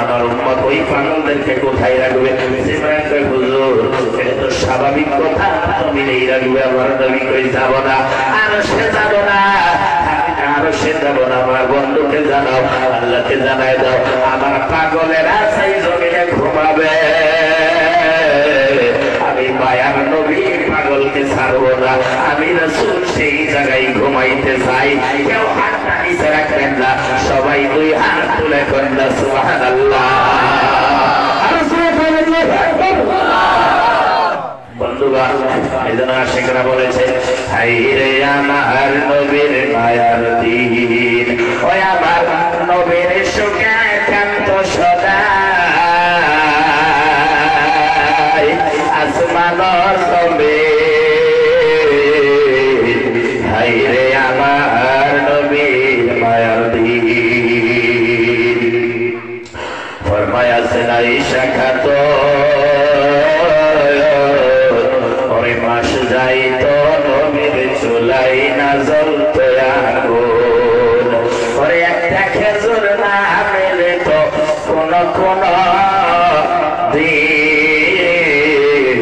আমার উম্মত ওই পাগলদেরকে কোথায় রাখবে? জিবরাইল কয় হুজুর এটা তো স্বাভাবিক কথা, তুমি এই রাখবে। আমার নবী কই যাব না, আর সে যাব না, আর সে যাব না। আমার বন্ধুকে জানাও, আল্লাহকে জানাই দাও, আমার পাগলেরা সেই জমিনে ঘুমাবে। আমি মায়ার নবী পাগলকে ছাড়বো না। আমি রাসূল সেই জায়গায় ঘুমাইতে চাই। কেউ হাতটা নিচে রাখবেন না, সবাই দুই হাত তুলে কন্যা সুবহানাল্লাহ। বন্ধুগণ, এজন্য আশিকরা বলেছে, হাই রে আমার নবীর মায়ার দিন, ওই আমার নবীর সুখে কান্ত সদা আসমানর তবে। হাই রে আমার নবীর মায়ার দিন। ফরমায়াছেন আয়েশা খাতো ওরে মাস যাইতো নবীর চুলাই না জ্বলতো আগুন। ওরে একটা খেজুর না মেলে তো কোন কোন দিন।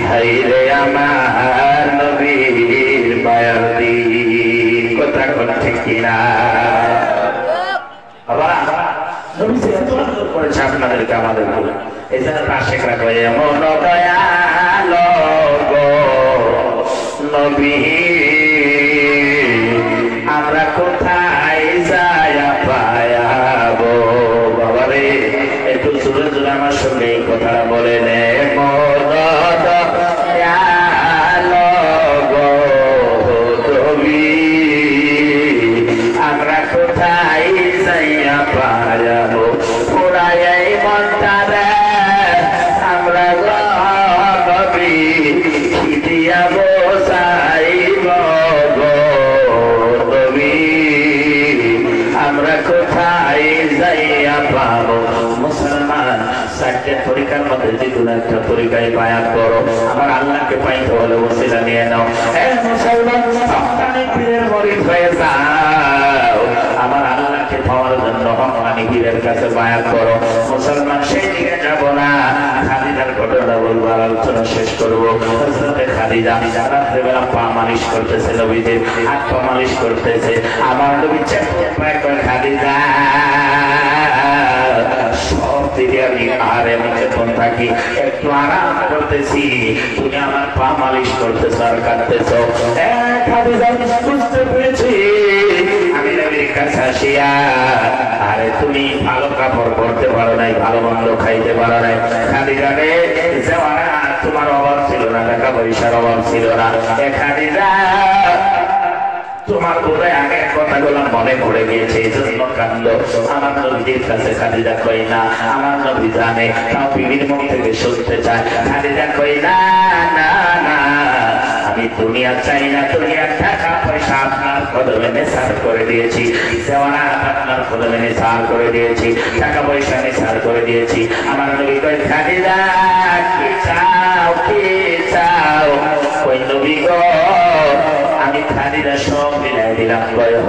হাইরে আমার নবীর মায়ার দিন। কথা কোন ঠিক কিনা? আপনাদেরকে আমাদের এই জন্য আশিকরা কয় এমন দয়ালো গো নবী আমরা কোথায় যায়া পায়াবো। বাবারে একটু জোরে জোরে আমার সঙ্গে এই কথাটা বলেন, এমন দয়ালো গো নবী আমরা কোথায় যাইয়া পায়াবো। পুরাই মন্তারে আমরা গবি খিদিয়া বসাইব গবি আমরা কোথায় যাইয়া পাবো। মুসলমান চারটে তরিকার মধ্যে যে কোনো একটা তরিকায় বায়াত করো। আমার আল্লাহকে পাইতে হলে ওসিলা নিয়ে নাও। মুসলমান হকানি পীরের মরিদ হয়ে যাও। আমার আল্লাহকে পাওয়ার জন্য হকানি পীরের কাছে বায়াত করো। মুসলমান সেই দিকে যাব না। খাদিজার ঘটনা বলবো, আলোচনা শেষ করবো। খাদিজা রাত্রেবেলা পা মালিশ করতেছে, নবীদের হাত পা মালিশ করতেছে। আমার নবী খাদিজা সব দিকে আমি আরে চেতন থাকি, একটু আরাম করতেছি, তুমি আমার পা মালিশ করতেছ আর কাঁদতেছ। খাদিজা বুঝতে পেরেছি আমি নবীর কাছে আসিয়া, আরে তুমি ভালো কাপড় পরতে পারো নাই, ভালো মন্দ খাইতে পারো নাই। খাদিজা রে জওয়ানা তোমার অভাব ছিল না, টাকা পয়সার অভাব ছিল না। খাদিজা তোমার বোধহয় আগের কথাগুলো মনে পড়ে গিয়েছে, এই জন্য কান্দ। আমার নবীর কাছে খাদিজা কই না, আমার নবী জানে, তাও বিবির মুখ থেকে শুনতে চায়। খাদিজা কই না না না, আমি দুনিয়া চাই না, দুনিয়ার টাকা পয়সা আপনার কদমে নেশার করে দিয়েছি, জওয়ানা আপনার কদমে নেশার করে দিয়েছি, টাকা পয়সা নেশার করে দিয়েছি। আমার নবী কই খাদিজা কি চাও, কি চাও? কই নবী গো আমি খাদিজা সব মিলাই দিলাম। কয় হ।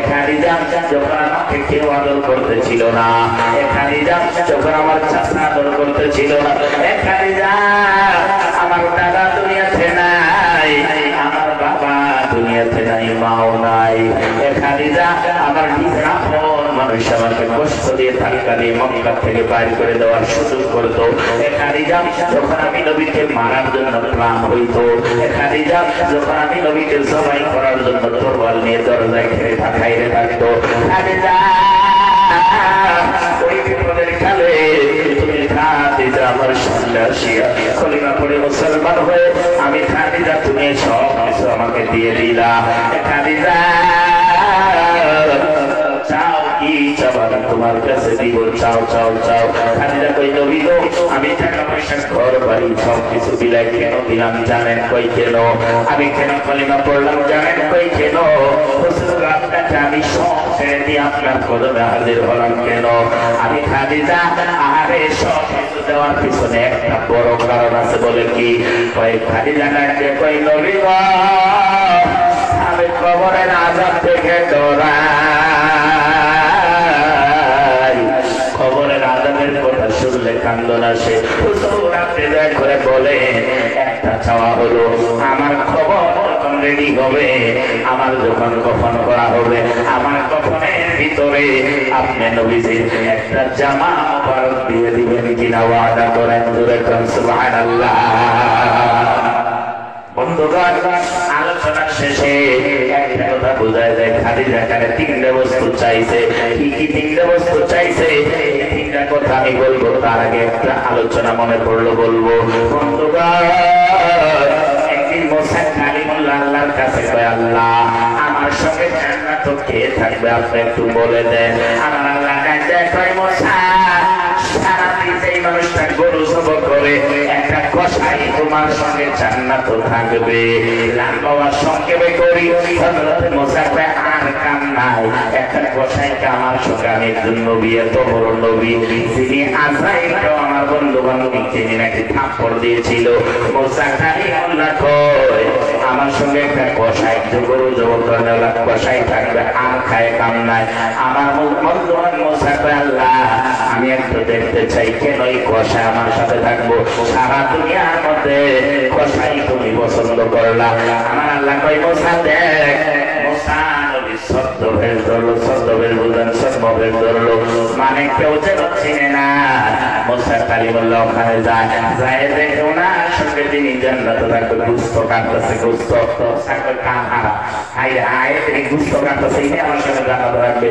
খাদিজা যখন আমাকে কেউ আদর করতেছিল না, খাদিজা যখন আমার চাচা আদর করতেছিল না, খাদিজা আমার দাদা দুনিয়াতে নাই, আমার বাবা দুনিয়াতে নাই, মাও নাই। খাদিজা আমার নিজের আপন মানুষ আমাকে কষ্ট দিয়ে ধাক্কা দিয়ে মক্কা থেকে বাইর করে দেওয়ার সুযোগ করতো। খাদিজা যখন আমি নবীকে মারার জন্য প্রাণ হইতো, খাদিজা যখন আমি নবীকে জবাই করার জন্য তরবাল নিয়ে দরজায় ঘিরে খাইরে থাকতো, খাদিজা ওই বিপদের কালে তুমি খাদিজা আমার সামনে আসিয়া কলিমা পড়ে মুসলমান হয়ে আমি খাদিজা তুমি সব কিছু আমাকে দিয়ে দিলা। খাদিজা চাও কি চাবা তোমার কাছে দিব, চাও চাও চাও। খাদিজা কই নবী গো আমি টাকা পয়সা ঘর বাড়ি সব কিছু বিলাই কেন দিলাম জানেন? কই কেন? আমি কেন কলিমা পড়লাম জানেন? কই কেন? আপনাকে আমি সব ছেড়ে দিয়ে আপনার কদমে হাজির হলাম কেন? আমি খাদিজা আরে সব কিছু দেওয়ার পিছনে একটা বড় কারণ আছে। বলে কি? কই খাদিজা ডাকতে কই নবী গো আমি কবরের আযাব থেকে ডরাই। আমার যখন কফন করা হবে আমার কফনের ভিতরে আপনি নবীজির একটা জামা মোবারক দিয়ে দিবেন কিনা ওয়াদা করেন জোরে কোন সুবহানাল্লাহ। বন্ধুগণ আলোচনা শেষে একটা কথা বোঝা যায় খাদিজা কানে তিনটা বস্তু চাইছে। কি কি তিনটা বস্তু চাইছে এই তিনটা কথা আমি বলবো, তার আগে একটা আলোচনা মনে পড়লো বলবো। বন্ধুগণ একদিন মুসা কালিমুল্লাহ আল্লাহর কাছে কয়, আল্লাহ আমার সঙ্গে জান্নাত কে থাকবে আপনি একটু বলে দেন। আমার আল্লাহ কাছে কয়, মুসা সারাদিন এই মানুষটা গরু জবাই করে একটা কসাই তোমার সঙ্গে জান্নাত থাকবে। লম্বা সংক্ষেপে করি হযরত মুসা আর কাম নাই, একটা কসাইকে আমার সঙ্গে আমি একজন নবী, এত বড় নবী যিনি আজরাইলকে আমার বন্ধু বান্ধবী যিনি নাকি থাপ্পড় দিয়েছিল। মুসা কালিমুল্লাহ কয় আমার সঙ্গে একটা কসাই গরু জবাই করার কসাই থাকবে, আর খায় কাম নাই। আমার বন্ধু মুসা কয়, আল্লাহ আমি একটু দেখতে চাই কেন এই কসাই আমার সাথে থাকবো, সারা দুনিয়ার মধ্যে কসাই তুমি পছন্দ করলা। আমার আল্লাহ কয়, মুসা দেখ, মুসা নবী ছদ্মবেশ ধরলো, ছদ্মবেশ বুঝলেন, ছদ্মবেশ ধরলো মানে কেউ যেন চিনে না। মুসা কালিমুল্লাহ ওখানে যায়, যায় দেখো না সঙ্গে তিনি জান্নাতে থাকবে, গুস্ত কাটতেছে, গুস্ত তিনি গুস্ত কাটতেছে, আমার সঙ্গে জান্নাতে রাখবে।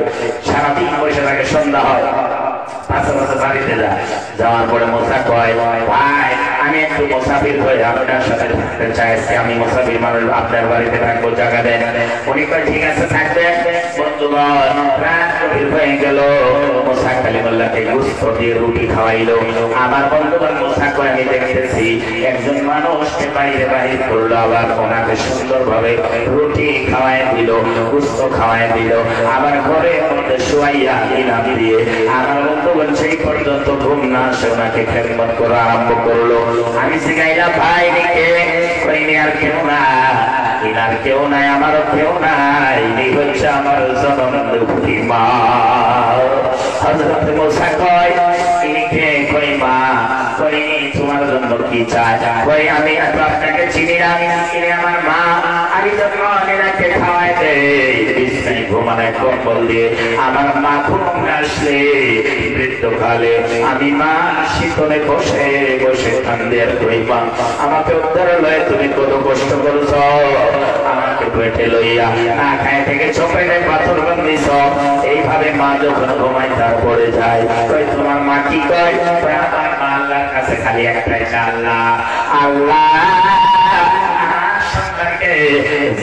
সারাদিন বসে থাকে, সন্ধ্যা হয় পাশাপাশি বাড়িতে যায়। যাওয়ার পরে মুসা কয়, ভাই আমি একটু মুসাফির হয়ে আপনার সাথে থাকতে চাইছি, আমি মুসাফির মানুষ, আপনার বাড়িতে থাকবো, জায়গা দেন। উনি কয় ঠিক আছে থাকবে। বন্ধুগণ রাত গভীর হয়ে গেল, মুসা কালিমুল্লাহকে গোশত দিয়ে রুটি খাওয়াইলো। আমার বন্ধুগণ মুসা কয় আমি দেখতেছি একজন মানুষকে বাইরে বাহির করলো, আবার ওনাকে সুন্দরভাবে রুটি খাওয়াই দিল, গোশত খাওয়াই দিল, আবার ঘরের মধ্যে শুয়াইয়া ইনাম দিয়ে আমার বন্ধুগণ সেই পর্যন্ত ঘুম না আসে ওনাকে খেদমত করা আরম্ভ করলো। আমি শিখাইলাম ভাই কে, কইনি আর কেউ না, ইনার কেউ নাই, আমারও কেউ নাই, ইনি হচ্ছে আমার জননী মা। হযরত মুসা কয় ইনি কে? কই মা। কই তোমার জন্য কি চাই? কই আমি আপনাকে চিনি না, ইনি আমার মা, আমি যখন এনাকে খাওয়াই দেই বিছানায় ঘুমানো কম্বল দিয়ে, আমার মা ঘুম আসলে বৃদ্ধকালে আমি মা শীতলে বসে বসে কান্দে আর কই মা আমাকে উদ্ধার লয়ে তুমি কত কষ্ট করছ, আমাকে পেটে লইয়া না খায় থেকে চোখে পাথর বান্ধিছ। এইভাবে মা যখন ঘুমায় তারপরে যায়, কই তোমার মা কি কয়? আমার মা আল্লাহর কাছে খালি একটাই চায়, আল্লাহ আল্লাহ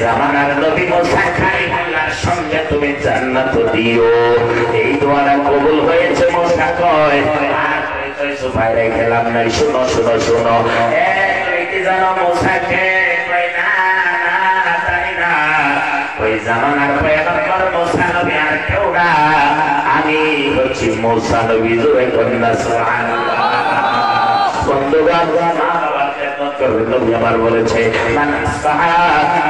জামানার নবী মুসা কালিমুল্লাহর সঙ্গে তুমি জান্নাত দিও। এই দোয়াটা কবুল হয়েছে। মুসা কয় আর কইছো বাইরে গেলাম না, শুনো শুনো শুনো, তুমি কি জানো মুসাকে? কই না না জানি না। ওই জামানার পয়গম্বর মুসা নবী আর কেউ না, আমি হচ্ছি মুসা নবী। জোরে কন্যা সুবহানাল্লাহ। বন্ধুগণ নবী আমার বলেছে মান আসবাহা,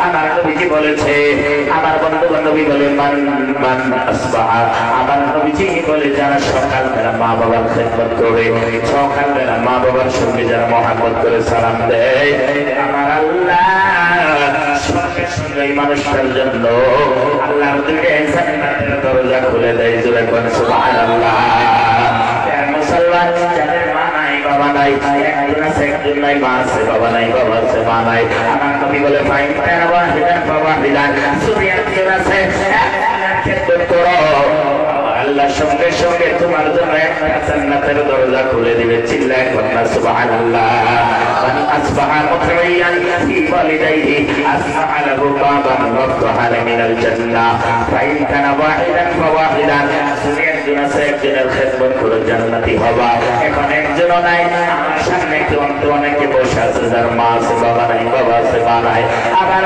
আমার নবীজি বলেছে, আমার বন্ধু নবী বলে মান মান আসবাহা, আমার নবীজি বলে যারা সকালবেলা মা বাবার খেদমত করে, সকালবেলা মা বাবার সঙ্গে যারা মহব্বত করে সালাম দেয়, আমার আল্লাহ সঙ্গে সঙ্গে এই মানুষটার জন্য আল্লাহ জান্নাতের দরজা খুলে দেয়। জোরে বলেন সুবহানাল্লাহ। মুসলমান যাদের মা নাই বাবা নাই, একজন আছে একজন নাই, মা আছে বাবা নাই, বাবা আছে মা নাই, আমার নবী বলে ভাই বাবা হিদান বাবা হিদান শুধু একজন আছে, খেদমত করো, আল্লাহ সঙ্গে সঙ্গে তোমার জন্য একটা জান্নাতের দরজা খুলে দিবে। চিল্লায় বলনা সুবহানাল্লাহ। মান আসবাহা মুতমাইয়ান ফি ওয়ালিদাইহি আসবাহা লাহু বাবান ওয়াফতাহা মিনাল জান্নাহ ফাইন কানা ওয়াহিদান ফাওয়াহিদান। শুধু একজন আছে, একজনের খেদমত করে জান্নাতি হবা। এখন একজনও নাই, আমার সামনে অনেকে বসে আছে যার মা আছে বাবা নাই, বাবা আছে মা নাই, আবার